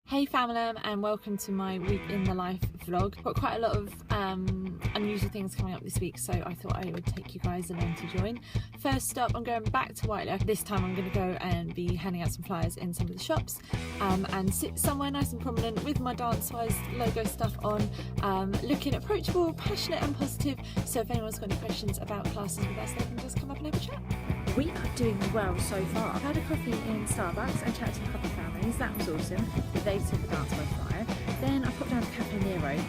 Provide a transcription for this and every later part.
Hey family, and welcome to my week in the life vlog. Got quite a lot of unusual things coming up this week, so I thought I would take you guys along to join. First up, I'm going back to Whiteley. This time I'm going to go and be handing out some flyers in some of the shops and sit somewhere nice and prominent with my Dance-Wise logo stuff on, looking approachable, passionate and positive. So if anyone's got any questions about classes with us, they can just come up and have a chat. We are doing well so far. I had a coffee in Starbucks and chatted to a couple of families. That was awesome. They took the Dance-Wise flyer. Then I popped down to Cafe Nero.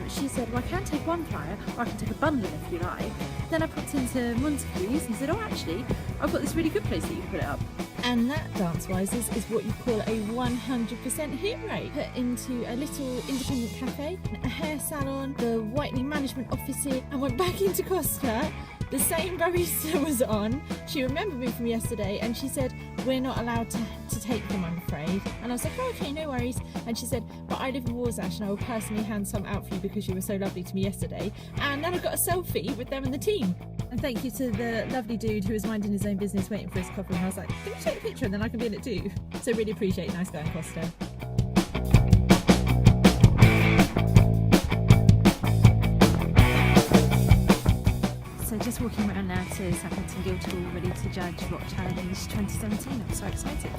She said, well, I can take one flyer or I can take a bundle if you like. Then I popped into Montague's and said, oh, actually, I've got this really good place that you can put it up. And that Dance-Wise is what you call a 100% hit rate. Put into a little independent cafe, a hair salon, the Whiteley management office here, and went back into Costa. The same barista was on. She remembered me from yesterday and she said, we're not allowed to take them, I'm afraid. And I was like, oh, okay, no worries. And she said, but I live in Warsash and I will personally hand some out for you because you were so lovely to me yesterday. And then I got a selfie with them and the team. And thank you to the lovely dude who was minding his own business waiting for his coffee. And I was like, can you take a picture and then I can be in it too? So really appreciate it. Nice guy in Costa. So just walking around now to Southampton Guildhall, ready to judge Rock Challenge 2017. I'm so excited.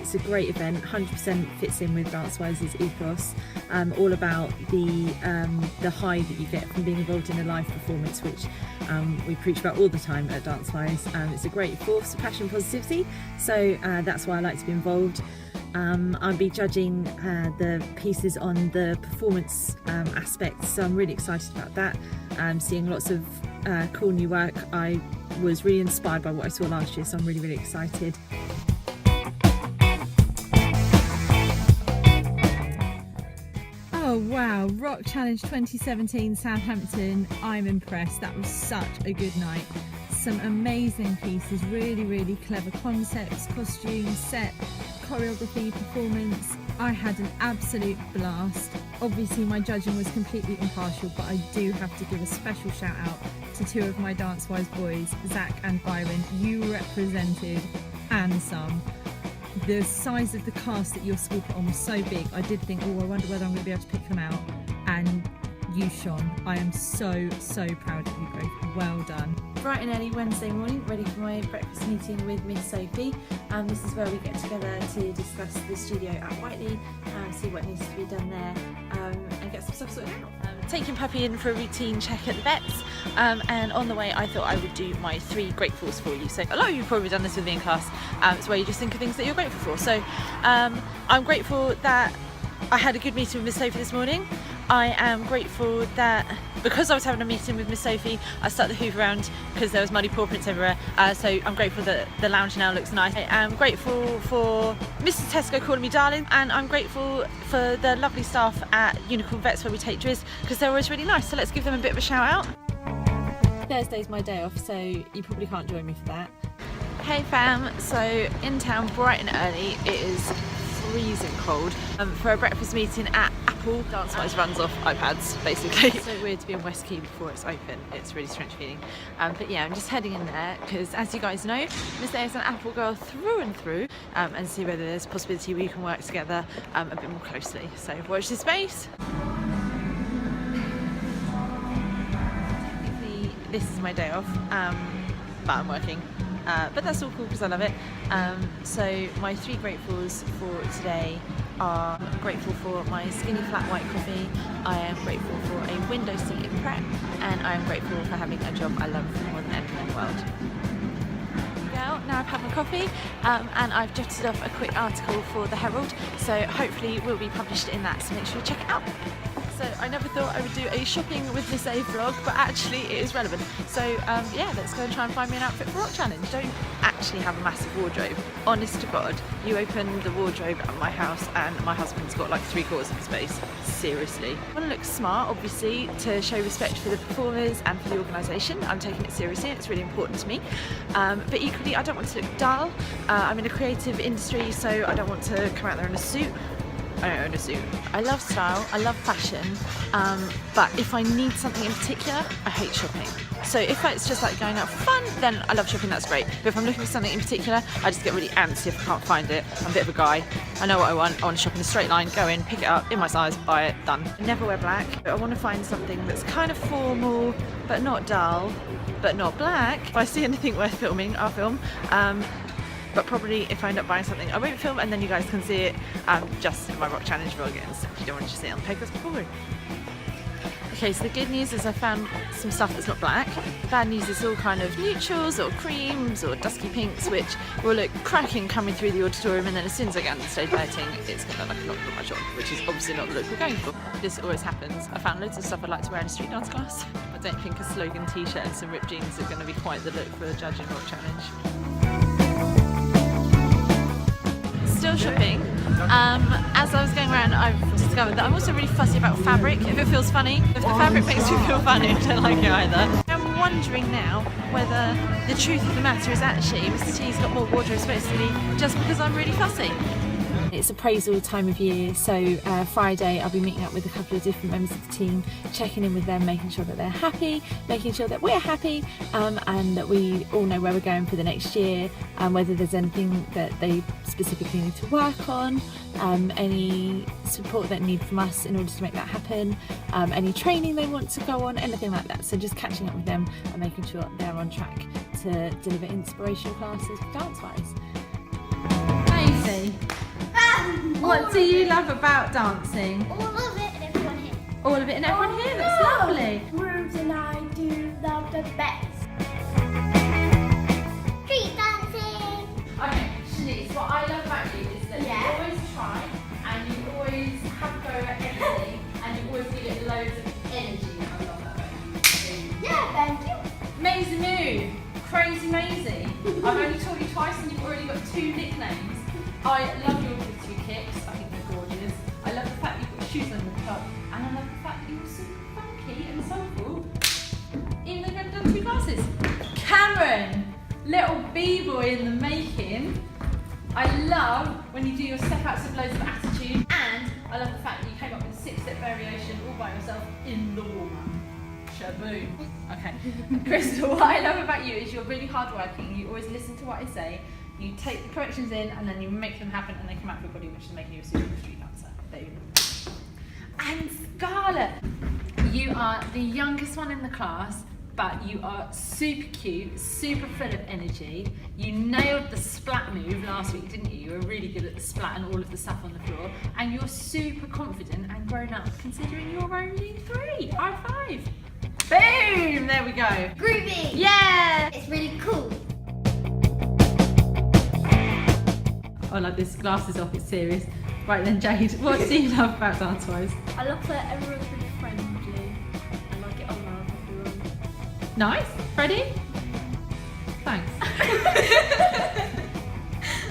It's a great event, 100% fits in with Dance-Wise's ethos, all about the high that you get from being involved in a live performance, which we preach about all the time at Dance-Wise. It's a great force of passion and positivity, so that's why I like to be involved. I'll be judging the pieces on the performance aspects, so I'm really excited about that. Seeing lots of cool new work. I was really inspired by what I saw last year, so I'm really excited. Oh wow, Rock Challenge 2017 Southampton, I'm impressed. That was such a good night. Some amazing pieces, really clever concepts, costumes, set, choreography, performance. I had an absolute blast. Obviously my judging was completely impartial, but I do have to give a special shout out to two of my Dance-Wise boys, Zach and Byron. You represented and some. The size of the cast that your school put on was so big, I did think, oh, I wonder whether I'm going to be able to pick them out. And you shone. I am so proud of you both. Well done. Bright and early Wednesday morning, ready for my breakfast meeting with Miss Sophie. This is where we get together to discuss the studio at Whiteley, see what needs to be done there, and get some stuff sorted out. Taking Puppy in for a routine check at the vets, and on the way I thought I would do my 3 gratefuls for you. So a lot of you have probably done this with me in class. It's where you just think of things that you're grateful for. So I'm grateful that I had a good meeting with Miss Sophie this morning. I am grateful that because I was having a meeting with Miss Sophie, I started the hoover around because there was muddy paw prints everywhere. So I'm grateful that the lounge now looks nice. I am grateful for Mr. Tesco calling me darling, and I'm grateful for the lovely staff at Unicorn Vets where we take Driz because they're always really nice. So let's give them a bit of a shout out. Thursday's my day off, so you probably can't join me for that. Hey fam, so in town bright and early, it is freezing cold for a breakfast meeting at Apple. Dance-Wise runs off iPads basically. It's so weird to be in West Quay before it's open. It's really strange feeling. But yeah, I'm just heading in there because, as you guys know, Miss A is an Apple girl through and through, and see whether there's a possibility we can work together a bit more closely. So watch this space. Technically, this is my day off, but I'm working. But that's all cool because I love it. So my 3 gratefuls for today are grateful for my skinny flat white coffee, I am grateful for a window seat in prep, and I am grateful for having a job I love more than anything in the world. Now I've had my coffee and I've jotted off a quick article for the Herald, so hopefully we'll be published in that, so make sure you check it out. So I never thought I would do a shopping with Miss A vlog, but actually it is relevant. So yeah, let's go and try and find me an outfit for Rock Challenge. Don't actually have a massive wardrobe. Honest to God, you open the wardrobe at my house and my husband's got like 3/4 of the space. Seriously. I want to look smart, obviously, to show respect for the performers and for the organisation. I'm taking it seriously, it's really important to me. But equally, I don't want to look dull. I'm in a creative industry, so I don't want to come out there in a suit. I don't own a suit. I love style, I love fashion, but if I need something in particular, I hate shopping. So if it's just like going out for fun, then I love shopping, that's great. But if I'm looking for something in particular, I just get really antsy if I can't find it. I'm a bit of a guy. I know what I want to shop in a straight line, go in, pick it up, in my size, buy it, done. I never wear black, but I want to find something that's kind of formal, but not dull, but not black. If I see anything worth filming, I'll film. But probably if I end up buying something, I won't film, and then you guys can see it just in my rock challenge vloggings if you don't want to see it on the peg, that's boring. Okay, so the good news is I found some stuff that's not black. Bad news is all kind of neutrals or creams or dusky pinks, which will look cracking coming through the auditorium, and then as soon as I get on the stage lighting, it's going to look like I've not put much on, which is obviously not the look we're going for. This always happens. I found loads of stuff I'd like to wear in a street dance class. I don't think a slogan t-shirt and some ripped jeans are going to be quite the look for a judging rock challenge. Still shopping. As I was going around, I've discovered that I'm also really fussy about fabric. If it feels funny, if the fabric makes me feel funny, I don't like it either. I'm wondering now whether the truth of the matter is actually Mr. T's got more wardrobe space than me just because I'm really fussy. It's appraisal time of year, so Friday I'll be meeting up with a couple of different members of the team, checking in with them, making sure that they're happy, making sure that we're happy, and that we all know where we're going for the next year, and whether there's anything that they specifically need to work on, any support they need from us in order to make that happen, any training they want to go on, anything like that. So just catching up with them and making sure they're on track to deliver inspirational classes dance-wise. Daisy, what do you love about dancing? All of it and everyone here. All of it and everyone here, that's lovely. Grooves and I do love the best. Street dancing. Okay, Shanice, what I love about you is that you always try and you always have a go at everything and you always give it loads of energy. I love that about you. Yeah, thank you. Maisie Moo, Crazy Maisie. I've only taught you twice and you've already got 2 nicknames. I love your glittery kicks, I think they're gorgeous. I love the fact you've got shoes on your top, and I love the fact that you're super funky and soulful, even though you've only done 2 classes. Cameron, little b-boy in the making. I love when you do your step outs with loads of attitude, and I love the fact that you came up with a 6-step variation all by yourself in the warm-up. Shaboom. Okay. Crystal, what I love about you is you're really hardworking, you always listen to what I say, you take the corrections in and then you make them happen and they come out of your body, which is making you a super street dancer. There you go. And Scarlett, you are the youngest one in the class, but you are super cute, super full of energy. You nailed the splat move last week, didn't you? You were really good at the splat and all of the stuff on the floor. And you're super confident and grown up considering you're only 3. High five. Boom! There we go. Groovy. Yeah! It's really cool. I like this, glasses off, it's serious. Right then, Jade, what do you love about Dance-Wise? I love that everyone's really friendly. I like it around everyone. Nice. Freddie? Thanks.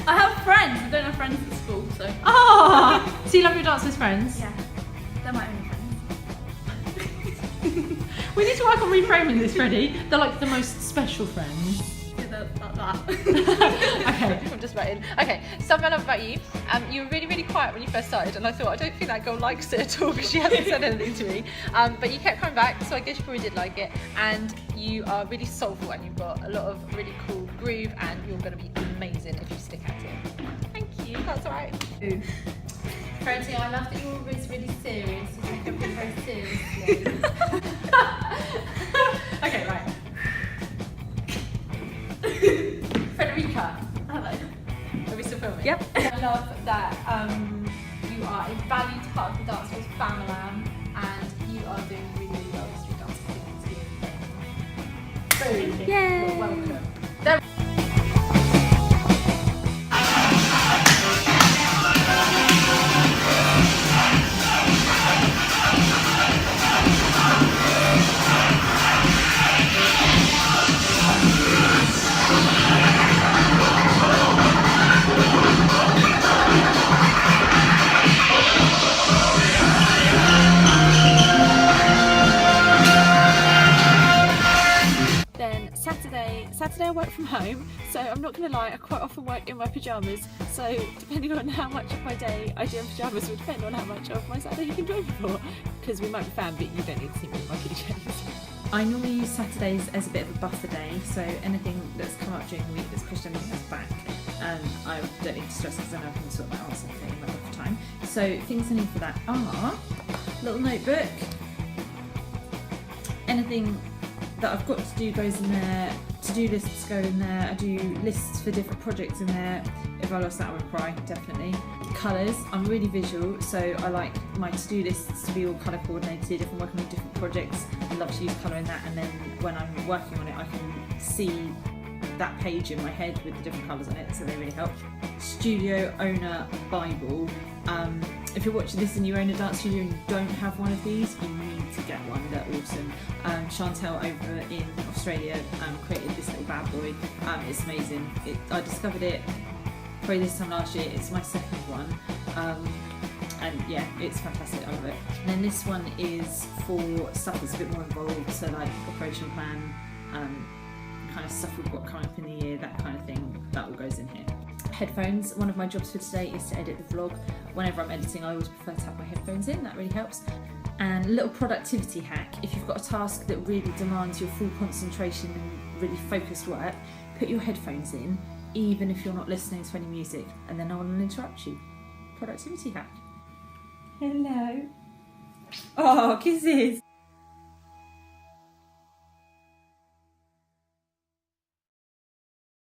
I have friends. I don't have friends at school, so. Oh! So you love your Dance-Wise friends? Yeah, they're my only friends. We need to work on reframing this, Freddie. They're like the most special friends. Yeah, they're like that. Okay. I'm just about in. Okay, something I love about you, you were really, really quiet when you first started, and I thought, I don't think that girl likes it at all because she hasn't said anything to me. But you kept coming back, so I guess you probably did like it. And you are really soulful, and you've got a lot of really cool groove, and you're going to be amazing if you stick at it. Thank you, that's all right. Freddie, I love that you're always really serious. You take everything very seriously. Okay, right. Frederica. Hello. Are we still filming? Yep. I love that you are a valued part of the Dance-Wise family, and you are doing really, really well with street dancing. Boom. Yay. You're welcome. work from home, so I'm not going to lie, I quite often work in my pyjamas, so depending on how much of my day I do in pyjamas will depend on how much of my Saturday you can join me for, because we might be fan, but you don't need to see me in my PJs. I normally use Saturdays as a bit of a buffer day, so anything that's come up during the week that's pushed anything else back, I don't need to stress because then I can sort my answer thing in my buffer time. So things I need for that are little notebook, anything that I've got to do goes in there, to-do lists go in there, I do lists for different projects in there. If I lost that I would cry, definitely. Colours, I'm really visual, so I like my to-do lists to be all colour coordinated. If I'm working on different projects, I love to use colour in that, and then when I'm working on it I can see that page in my head with the different colours on it, so they really help. Studio Owner Bible. If you're watching this and you own a dance studio and you don't have one of these, you need to get one, they're awesome. Chantel over in Australia created this little bad boy, it's amazing. I discovered it probably this time last year, it's my second one, and yeah, it's fantastic, I love it. And then this one is for stuff that's a bit more involved, so like operational plan, kind of stuff we've got coming up in the year, that kind of thing, that all goes in here. Headphones, one of my jobs for today is to edit the vlog. Whenever I'm editing I always prefer to have my headphones in, that really helps. And a little productivity hack, if you've got a task that really demands your full concentration and really focused work, put your headphones in, even if you're not listening to any music, and then no one will interrupt you. Productivity hack. Hello. Oh, kisses.